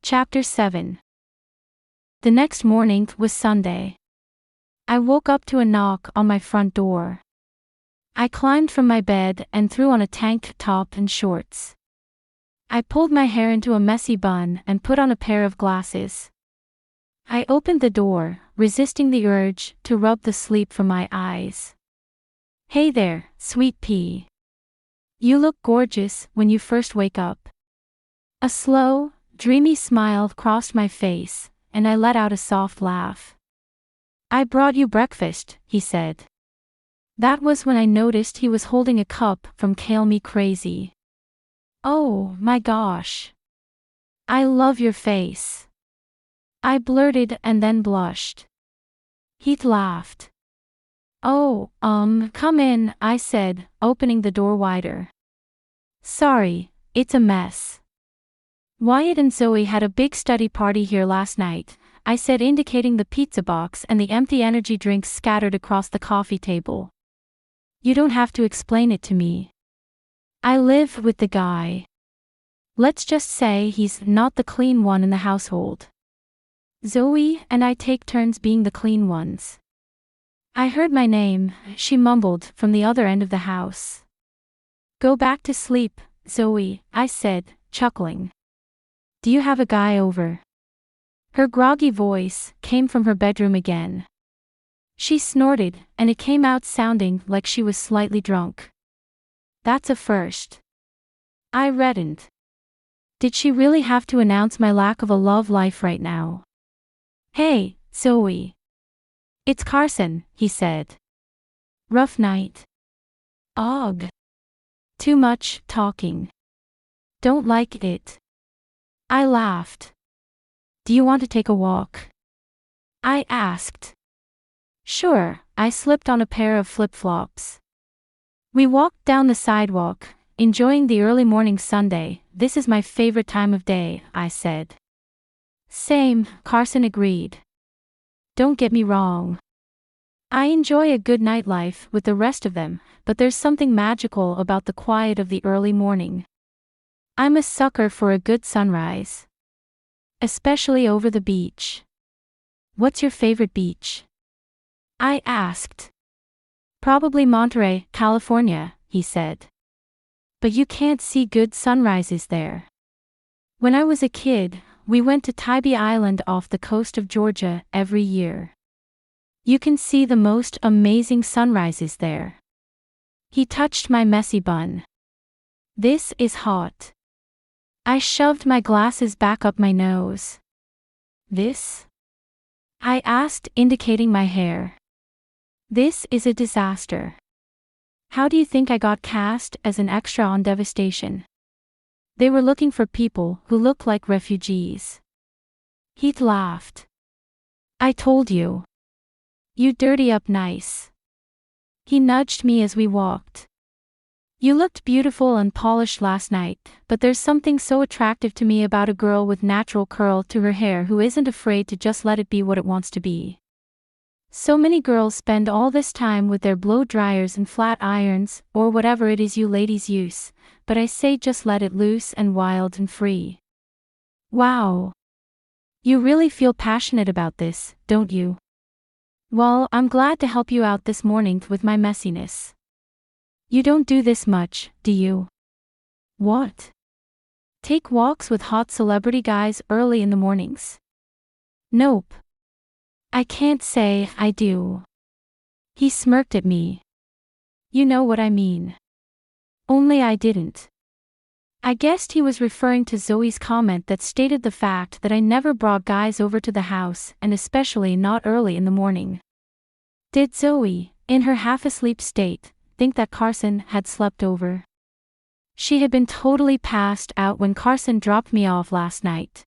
Chapter 7. The next morning was Sunday. I woke up to a knock on my front door. I climbed from my bed and threw on a tank top and shorts. I pulled my hair into a messy bun and put on a pair of glasses. I opened the door, resisting the urge to rub the sleep from my eyes. "Hey there, sweet pea. You look gorgeous when you first wake up." A slow, dreamy smile crossed my face, and I let out a soft laugh. "I brought you breakfast," he said. That was when I noticed he was holding a cup from Hale Me Crazy. "Oh, my gosh. I love your face," I blurted and then blushed. He laughed. "Oh, come in," I said, opening the door wider. "Sorry, it's a mess. Wyatt and Zoe had a big study party here last night," I said, indicating the pizza box and the empty energy drinks scattered across the coffee table. "You don't have to explain it to me. I live with the guy. Let's just say he's not the clean one in the household. Zoe and I take turns being the clean ones." "I heard my name," she mumbled from the other end of the house. "Go back to sleep, Zoe," I said, chuckling. "Do you have a guy over?" Her groggy voice came from her bedroom again. She snorted, and it came out sounding like she was slightly drunk. "That's a first." I reddened. Did she really have to announce my lack of a love life right now? "Hey, Zoe. It's Carson," he said. "Rough night?" "Ugh. Too much talking. Don't like it." I laughed. "Do you want to take a walk?" I asked. "Sure." I slipped on a pair of flip-flops. We walked down the sidewalk, enjoying the early morning Sunday. "This is my favorite time of day," I said. "Same," Carson agreed. "Don't get me wrong. I enjoy a good nightlife with the rest of them, but there's something magical about the quiet of the early morning. I'm a sucker for a good sunrise. Especially over the beach." "What's your favorite beach?" I asked. "Probably Monterey, California," he said. "But you can't see good sunrises there. When I was a kid, we went to Tybee Island off the coast of Georgia every year. You can see the most amazing sunrises there." He touched my messy bun. "This is hot." I shoved my glasses back up my nose. "This?" I asked, indicating my hair. "This is a disaster. How do you think I got cast as an extra on Devastation? They were looking for people who look like refugees." He laughed. "I told you. You dirty up nice." He nudged me as we walked. "You looked beautiful and polished last night, but there's something so attractive to me about a girl with natural curl to her hair who isn't afraid to just let it be what it wants to be. So many girls spend all this time with their blow dryers and flat irons, or whatever it is you ladies use, but I say just let it loose and wild and free." "Wow. You really feel passionate about this, don't you?" "Well, I'm glad to help you out this morning with my messiness. You don't do this much, do you?" "What?" "Take walks with hot celebrity guys early in the mornings?" "Nope. I can't say I do." He smirked at me. "You know what I mean." Only I didn't. I guessed he was referring to Zoe's comment that stated the fact that I never brought guys over to the house, and especially not early in the morning. Did Zoe, in her half-asleep state, think that Carson had slept over? She had been totally passed out when Carson dropped me off last night.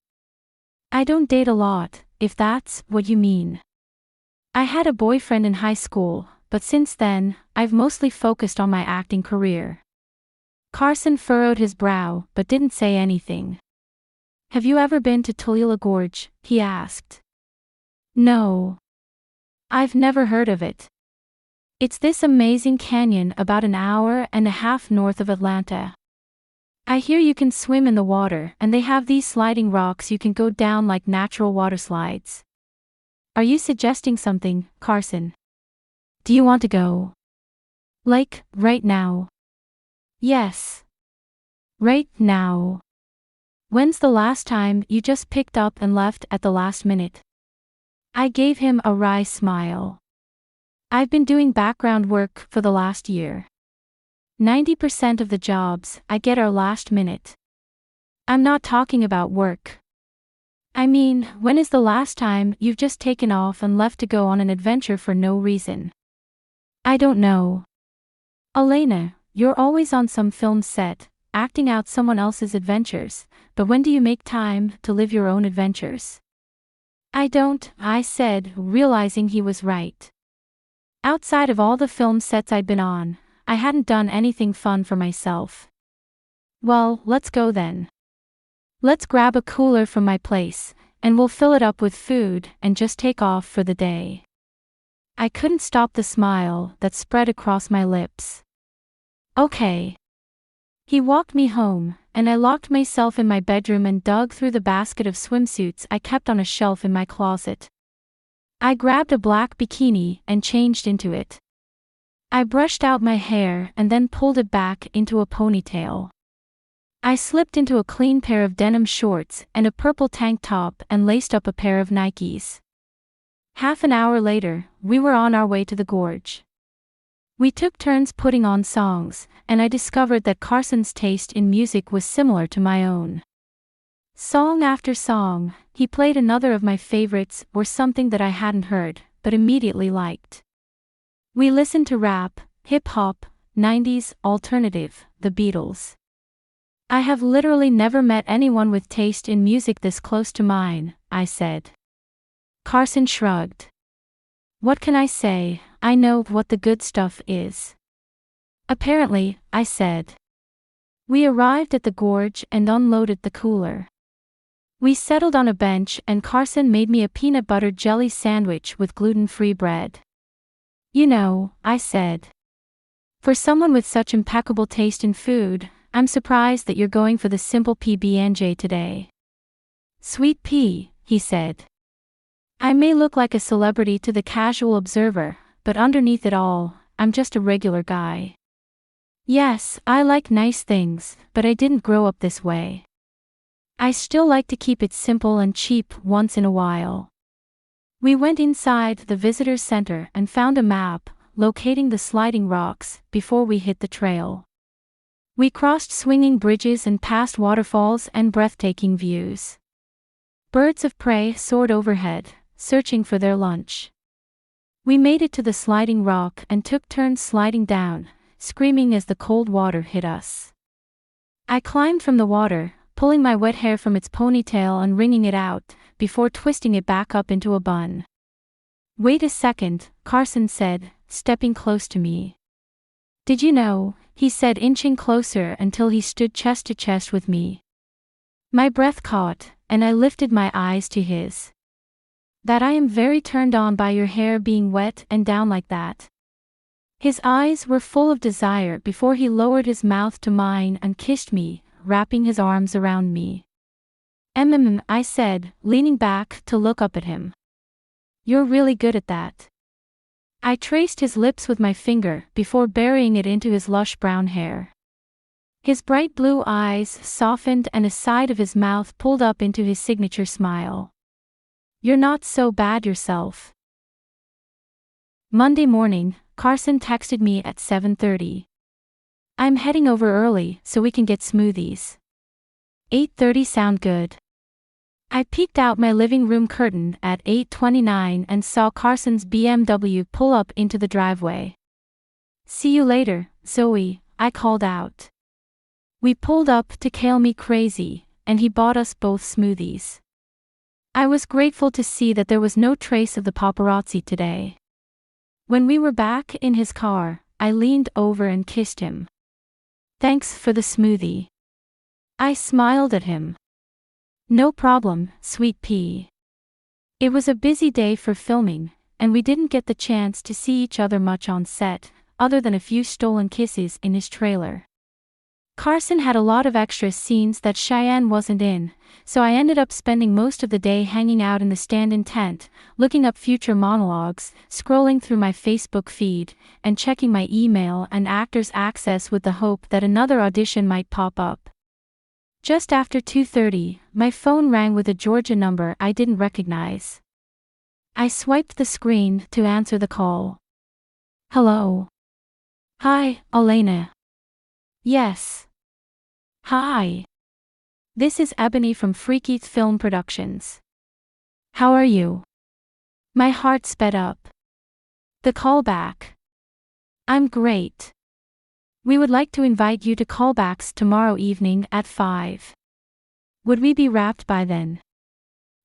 "I don't date a lot, if that's what you mean. I had a boyfriend in high school, but since then, I've mostly focused on my acting career." Carson furrowed his brow but didn't say anything. "Have you ever been to Tulila Gorge?" he asked. "No. I've never heard of it. It's this amazing canyon about an hour and a half north of Atlanta." I hear you can swim in the water and they have these sliding rocks you can go down like natural water slides. Are you suggesting something, Carson? Do you want to go? Like, right now? Yes. Right now. When's the last time you just picked up and left at the last minute? I gave him a wry smile. I've been doing background work for the last year. 90% of the jobs I get are last minute. I'm not talking about work. I mean, when is the last time you've just taken off and left to go on an adventure for no reason? I don't know. Aleyna, you're always on some film set, acting out someone else's adventures, but when do you make time to live your own adventures? I don't, I said, realizing he was right. Outside of all the film sets I'd been on, I hadn't done anything fun for myself. Well, let's go then. Let's grab a cooler from my place, and we'll fill it up with food and just take off for the day. I couldn't stop the smile that spread across my lips. Okay. He walked me home, and I locked myself in my bedroom and dug through the basket of swimsuits I kept on a shelf in my closet. I grabbed a black bikini and changed into it. I brushed out my hair and then pulled it back into a ponytail. I slipped into a clean pair of denim shorts and a purple tank top and laced up a pair of Nikes. Half an hour later, we were on our way to the gorge. We took turns putting on songs, and I discovered that Carson's taste in music was similar to my own. Song after song, he played another of my favorites or something that I hadn't heard, but immediately liked. We listened to rap, hip-hop, 90s, alternative, the Beatles. I have literally never met anyone with taste in music this close to mine, I said. Carson shrugged. What can I say? I know what the good stuff is. Apparently, I said. We arrived at the gorge and unloaded the cooler. We settled on a bench and Carson made me a peanut butter jelly sandwich with gluten-free bread. You know, I said. For someone with such impeccable taste in food, I'm surprised that you're going for the simple PB&J today. Sweet pea, he said. I may look like a celebrity to the casual observer, but underneath it all, I'm just a regular guy. Yes, I like nice things, but I didn't grow up this way. I still like to keep it simple and cheap once in a while. We went inside the visitor center and found a map, locating the sliding rocks, before we hit the trail. We crossed swinging bridges and passed waterfalls and breathtaking views. Birds of prey soared overhead, searching for their lunch. We made it to the sliding rock and took turns sliding down, screaming as the cold water hit us. I climbed from the water, pulling my wet hair from its ponytail and wringing it out, before twisting it back up into a bun. Wait a second, Carson said, stepping close to me. Did you know, he said, inching closer until he stood chest to chest with me. My breath caught, and I lifted my eyes to his. That I am very turned on by your hair being wet and down like that. His eyes were full of desire before he lowered his mouth to mine and kissed me, wrapping his arms around me. I said, leaning back to look up at him. You're really good at that. I traced his lips with my finger before burying it into his lush brown hair. His bright blue eyes softened and a side of his mouth pulled up into his signature smile. You're not so bad yourself. Monday morning, Carson texted me at 7:30. I'm heading over early so we can get smoothies. 8:30 sound good. I peeked out my living room curtain at 8:29 and saw Carson's BMW pull up into the driveway. See you later, Zoe, I called out. We pulled up to Kale Me Crazy, and he bought us both smoothies. I was grateful to see that there was no trace of the paparazzi today. When we were back in his car, I leaned over and kissed him. Thanks for the smoothie. I smiled at him. No problem, sweet pea. It was a busy day for filming, and we didn't get the chance to see each other much on set, other than a few stolen kisses in his trailer. Carson had a lot of extra scenes that Cheyenne wasn't in, so I ended up spending most of the day hanging out in the stand-in tent, looking up future monologues, scrolling through my Facebook feed, and checking my email and Actors Access with the hope that another audition might pop up. Just after 2:30, my phone rang with a Georgia number I didn't recognize. I swiped the screen to answer the call. Hello. Hi, Aleyna. Yes. Hi. This is Ebony from Freaky Film Productions. How are you? My heart sped up. The call back. I'm great. We would like to invite you to callbacks tomorrow evening at 5. Would we be wrapped by then?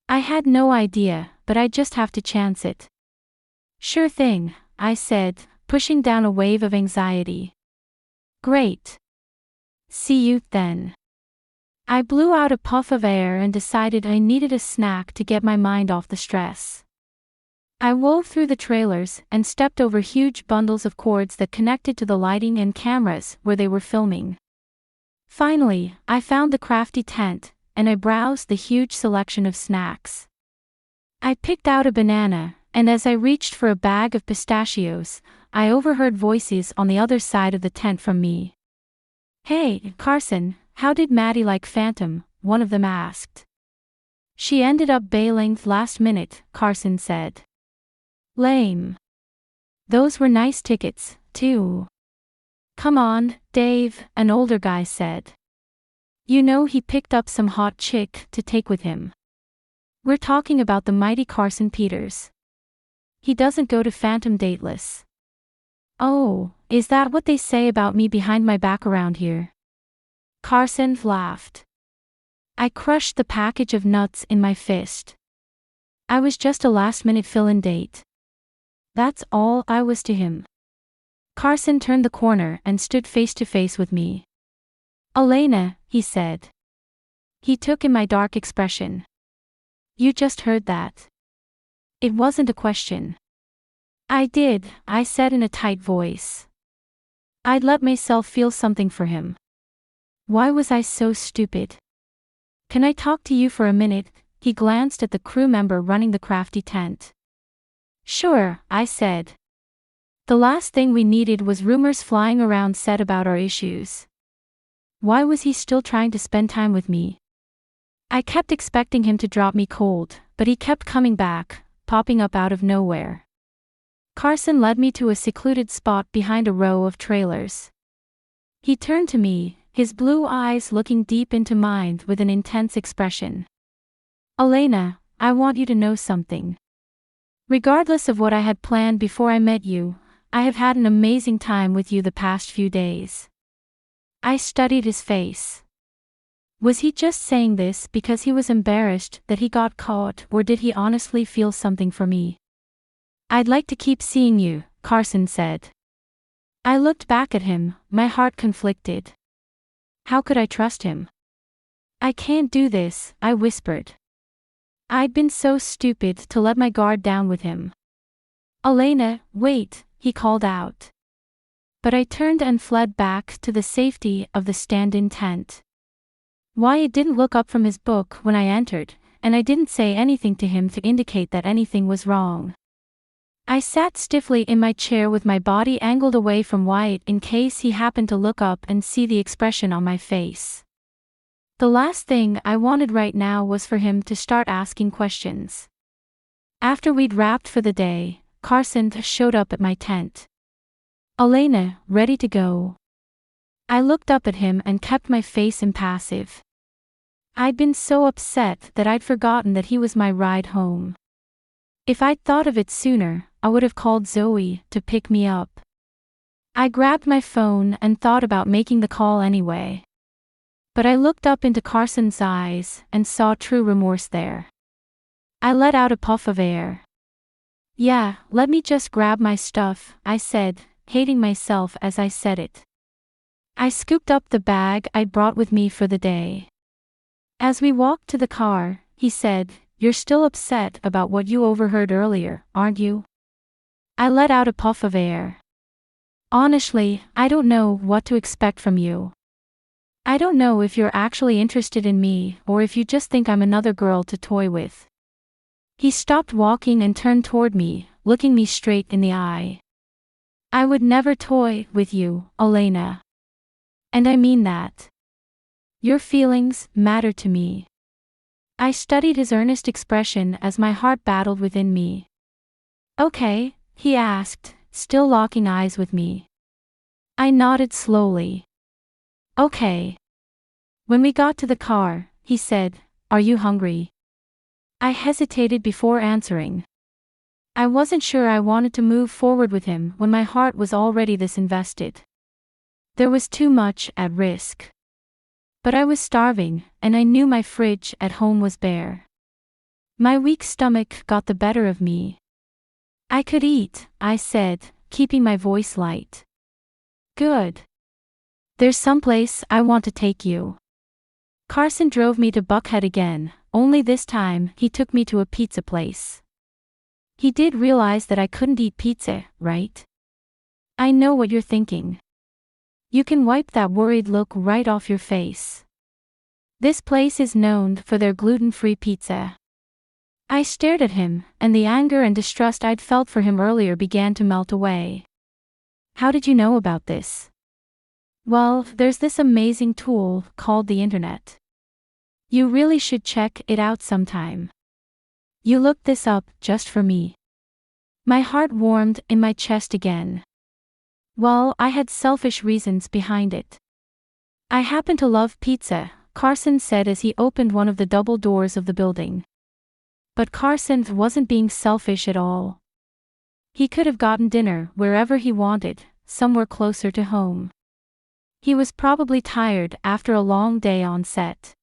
I had no idea, but I just have to chance it. Sure thing, I said, pushing down a wave of anxiety. Great. See you then. I blew out a puff of air and decided I needed a snack to get my mind off the stress. I wove through the trailers and stepped over huge bundles of cords that connected to the lighting and cameras where they were filming. Finally, I found the crafty tent, and I browsed the huge selection of snacks. I picked out a banana, and as I reached for a bag of pistachios, I overheard voices on the other side of the tent from me. Hey, Carson, how did Maddie like Phantom? One of them asked. She ended up bailing last minute, Carson said. Lame. Those were nice tickets, too. Come on, Dave, an older guy said. You know he picked up some hot chick to take with him. We're talking about the mighty Carson Peters. He doesn't go to Phantom dateless. Oh, is that what they say about me behind my back around here? Carson laughed. I crushed the package of nuts in my fist. I was just a last-minute fill-in date. That's all I was to him. Carson turned the corner and stood face to face with me. Aleyna, he said. He took in my dark expression. You just heard that. It wasn't a question. I did, I said in a tight voice. I'd let myself feel something for him. Why was I so stupid? Can I talk to you for a minute? He glanced at the crew member running the crafty tent. Sure, I said. The last thing we needed was rumors flying around set about our issues. Why was he still trying to spend time with me? I kept expecting him to drop me cold, but he kept coming back, popping up out of nowhere. Carson led me to a secluded spot behind a row of trailers. He turned to me, his blue eyes looking deep into mine with an intense expression. Aleyna, I want you to know something. Regardless of what I had planned before I met you, I have had an amazing time with you the past few days. I studied his face. Was he just saying this because he was embarrassed that he got caught, or did he honestly feel something for me? I'd like to keep seeing you, Carson said. I looked back at him, my heart conflicted. How could I trust him? I can't do this, I whispered. I'd been so stupid to let my guard down with him. Aleyna, wait, he called out. But I turned and fled back to the safety of the stand-in tent. Wyatt didn't look up from his book when I entered, and I didn't say anything to him to indicate that anything was wrong. I sat stiffly in my chair with my body angled away from Wyatt in case he happened to look up and see the expression on my face. The last thing I wanted right now was for him to start asking questions. After we'd wrapped for the day, Carson showed up at my tent. Aleyna, ready to go? I looked up at him and kept my face impassive. I'd been so upset that I'd forgotten that he was my ride home. If I'd thought of it sooner, I would have called Zoe to pick me up. I grabbed my phone and thought about making the call anyway. But I looked up into Carson's eyes and saw true remorse there. I let out a puff of air. Yeah, let me just grab my stuff, I said, hating myself as I said it. I scooped up the bag I'd brought with me for the day. As we walked to the car, he said, You're still upset about what you overheard earlier, aren't you? I let out a puff of air. Honestly, I don't know what to expect from you. I don't know if you're actually interested in me or if you just think I'm another girl to toy with. He stopped walking and turned toward me, looking me straight in the eye. I would never toy with you, Aleyna. And I mean that. Your feelings matter to me. I studied his earnest expression as my heart battled within me. Okay, he asked, still locking eyes with me. I nodded slowly. Okay. When we got to the car, he said, "Are you hungry?" I hesitated before answering. I wasn't sure I wanted to move forward with him when my heart was already this invested. There was too much at risk. But I was starving, and I knew my fridge at home was bare. My weak stomach got the better of me. I could eat, I said, keeping my voice light. Good. There's someplace I want to take you. Carson drove me to Buckhead again, only this time he took me to a pizza place. He did realize that I couldn't eat pizza, right? I know what you're thinking. You can wipe that worried look right off your face. This place is known for their gluten-free pizza. I stared at him, and the anger and distrust I'd felt for him earlier began to melt away. How did you know about this? Well, there's this amazing tool called the internet. You really should check it out sometime. You looked this up just for me. My heart warmed in my chest again. Well, I had selfish reasons behind it. I happen to love pizza, Carson said as he opened one of the double doors of the building. But Carson wasn't being selfish at all. He could have gotten dinner wherever he wanted, somewhere closer to home. He was probably tired after a long day on set.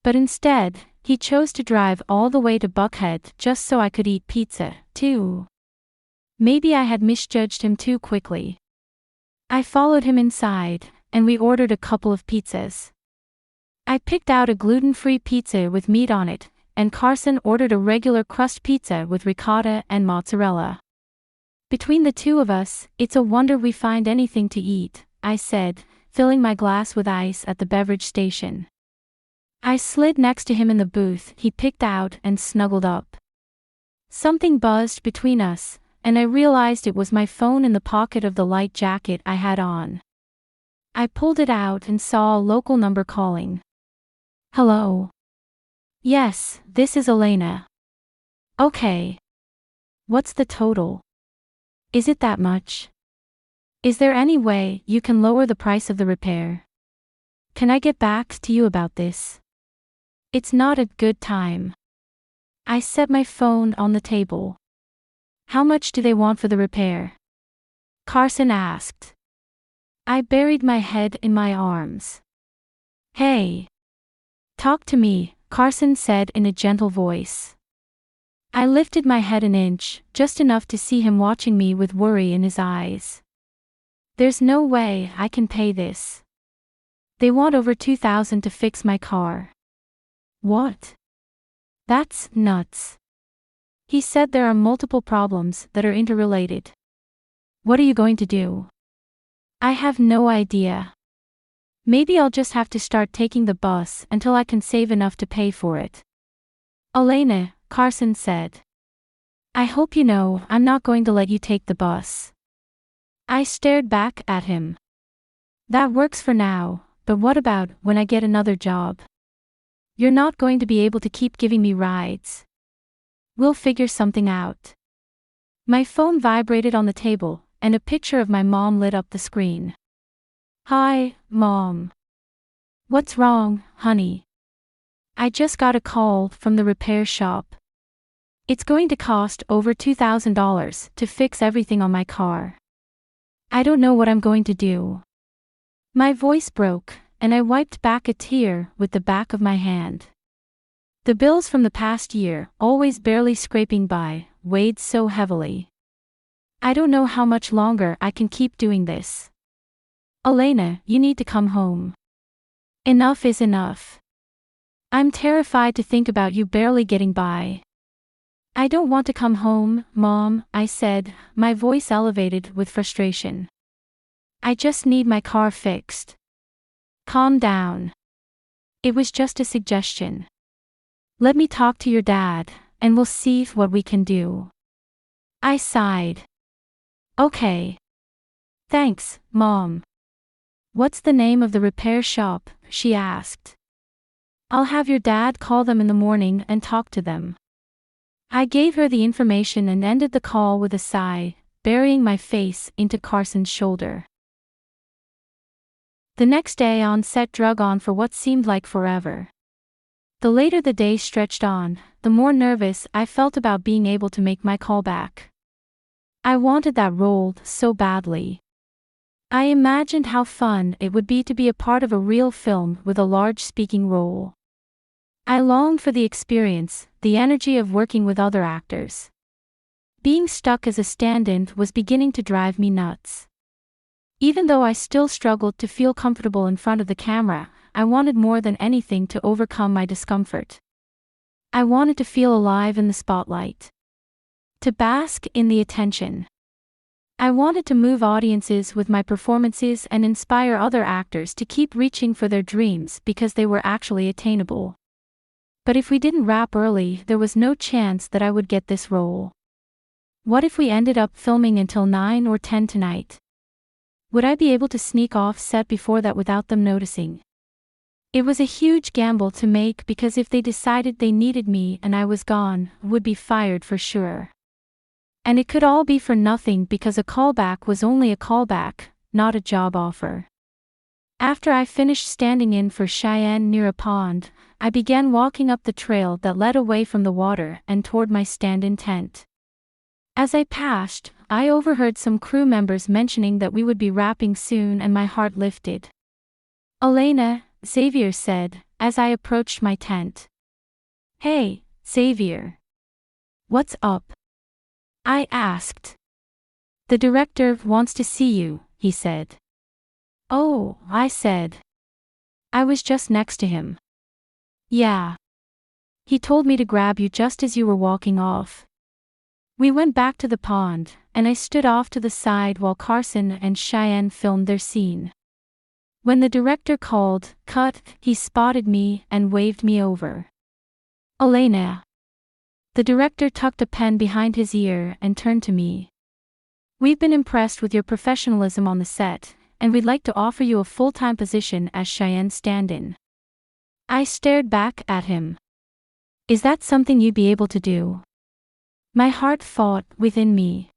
But instead, he chose to drive all the way to Buckhead just so I could eat pizza, too. Maybe I had misjudged him too quickly. I followed him inside, and we ordered a couple of pizzas. I picked out a gluten-free pizza with meat on it, and Carson ordered a regular crust pizza with ricotta and mozzarella. Between the two of us, it's a wonder we find anything to eat, I said, filling my glass with ice at the beverage station. I slid next to him in the booth he picked out and snuggled up. Something buzzed between us, and I realized it was my phone in the pocket of the light jacket I had on. I pulled it out and saw a local number calling. Hello. Yes, this is Aleyna. Okay. What's the total? Is it that much? Is there any way you can lower the price of the repair? Can I get back to you about this? It's not a good time. I set my phone on the table. How much do they want for the repair? Carson asked. I buried my head in my arms. Hey. Talk to me, Carson said in a gentle voice. I lifted my head an inch, just enough to see him watching me with worry in his eyes. There's no way I can pay this. They want over $2,000 to fix my car. What? That's nuts. He said there are multiple problems that are interrelated. What are you going to do? I have no idea. Maybe I'll just have to start taking the bus until I can save enough to pay for it. Aleyna, Carson said. I hope you know I'm not going to let you take the bus. I stared back at him. That works for now, but what about when I get another job? You're not going to be able to keep giving me rides. We'll figure something out. My phone vibrated on the table, and a picture of my mom lit up the screen. Hi, Mom. What's wrong, honey? I just got a call from the repair shop. It's going to cost over $2,000 to fix everything on my car. I don't know what I'm going to do. My voice broke, and I wiped back a tear with the back of my hand. The bills from the past year, always barely scraping by, weighed so heavily. I don't know how much longer I can keep doing this. Aleyna, you need to come home. Enough is enough. I'm terrified to think about you barely getting by. I don't want to come home, Mom, I said, my voice elevated with frustration. I just need my car fixed. Calm down. It was just a suggestion. Let me talk to your dad, and we'll see what we can do. I sighed. Okay. Thanks, Mom. What's the name of the repair shop? She asked. I'll have your dad call them in the morning and talk to them. I gave her the information and ended the call with a sigh, burying my face into Carson's shoulder. The next day on set drug on for what seemed like forever. The later the day stretched on, the more nervous I felt about being able to make my call back. I wanted that role so badly. I imagined how fun it would be to be a part of a real film with a large speaking role. I longed for the experience, the energy of working with other actors. Being stuck as a stand-in was beginning to drive me nuts. Even though I still struggled to feel comfortable in front of the camera, I wanted more than anything to overcome my discomfort. I wanted to feel alive in the spotlight. To bask in the attention. I wanted to move audiences with my performances and inspire other actors to keep reaching for their dreams because they were actually attainable. But if we didn't wrap early, there was no chance that I would get this role. What if we ended up filming until 9 or 10 tonight? Would I be able to sneak off set before that without them noticing? It was a huge gamble to make because if they decided they needed me and I was gone, I would be fired for sure. And it could all be for nothing because a callback was only a callback, not a job offer. After I finished standing in for Cheyenne near a pond, I began walking up the trail that led away from the water and toward my stand-in tent. As I passed, I overheard some crew members mentioning that we would be wrapping soon and my heart lifted. Aleyna, Xavier said, as I approached my tent. Hey, Xavier. What's up? I asked. The director wants to see you, he said. Oh, I said. I was just next to him. Yeah. He told me to grab you just as you were walking off. We went back to the pond, and I stood off to the side while Carson and Cheyenne filmed their scene. When the director called, "Cut," he spotted me and waved me over. Aleyna. The director tucked a pen behind his ear and turned to me. We've been impressed with your professionalism on the set, and we'd like to offer you a full-time position as Cheyenne's stand-in. I stared back at him. Is that something you'd be able to do? My heart fought within me.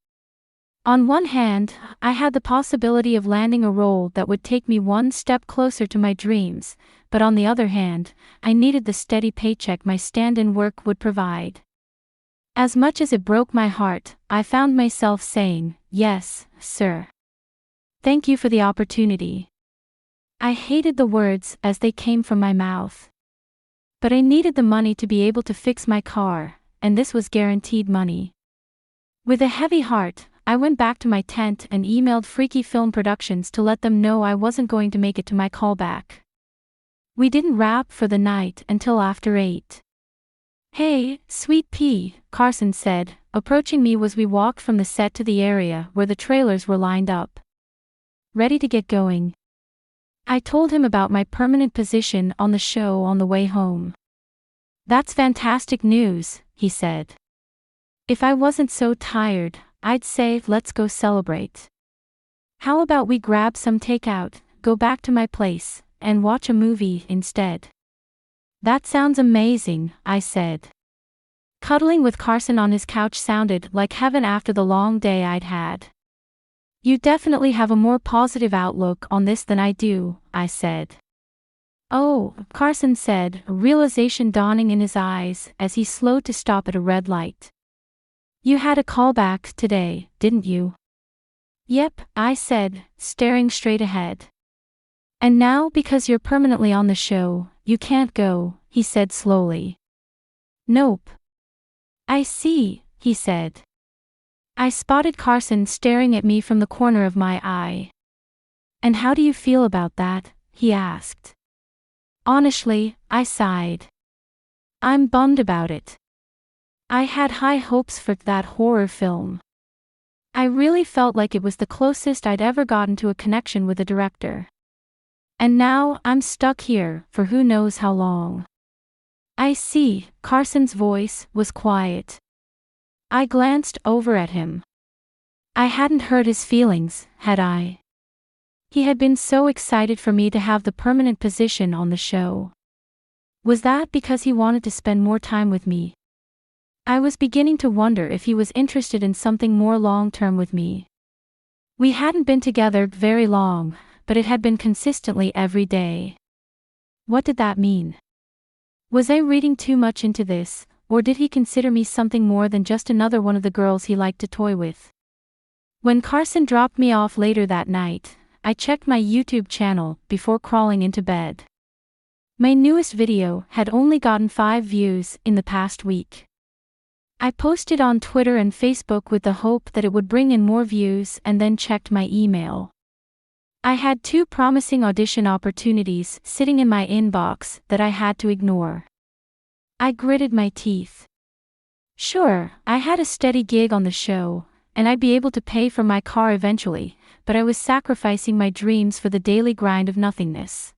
On one hand, I had the possibility of landing a role that would take me one step closer to my dreams, but on the other hand, I needed the steady paycheck my stand-in work would provide. As much as it broke my heart, I found myself saying, "Yes, sir. Thank you for the opportunity." I hated the words as they came from my mouth. But I needed the money to be able to fix my car, and this was guaranteed money. With a heavy heart, I went back to my tent and emailed Freaky Film Productions to let them know I wasn't going to make it to my callback. We didn't wrap for the night until after 8. Hey, sweet pea, Carson said, approaching me as we walked from the set to the area where the trailers were lined up. Ready to get going? I told him about my permanent position on the show on the way home. That's fantastic news, he said. If I wasn't so tired, I'd say let's go celebrate. How about we grab some takeout, go back to my place, and watch a movie instead? That sounds amazing, I said. Cuddling with Carson on his couch sounded like heaven after the long day I'd had. You definitely have a more positive outlook on this than I do, I said. Oh, Carson said, a realization dawning in his eyes as he slowed to stop at a red light. You had a callback today, didn't you? Yep, I said, staring straight ahead. And now because you're permanently on the show, you can't go, he said slowly. Nope. I see, he said. I spotted Carson staring at me from the corner of my eye. And how do you feel about that? He asked. Honestly, I sighed. I'm bummed about it. I had high hopes for that horror film. I really felt like it was the closest I'd ever gotten to a connection with a director. And now I'm stuck here for who knows how long. I see. Carson's voice was quiet. I glanced over at him. I hadn't hurt his feelings, had I? He had been so excited for me to have the permanent position on the show. Was that because he wanted to spend more time with me? I was beginning to wonder if he was interested in something more long-term with me. We hadn't been together very long, but it had been consistently every day. What did that mean? Was I reading too much into this, or did he consider me something more than just another one of the girls he liked to toy with? When Carson dropped me off later that night, I checked my YouTube channel before crawling into bed. My newest video had only gotten 5 views in the past week. I posted on Twitter and Facebook with the hope that it would bring in more views and then checked my email. I had 2 promising audition opportunities sitting in my inbox that I had to ignore. I gritted my teeth. Sure, I had a steady gig on the show, and I'd be able to pay for my car eventually, but I was sacrificing my dreams for the daily grind of nothingness.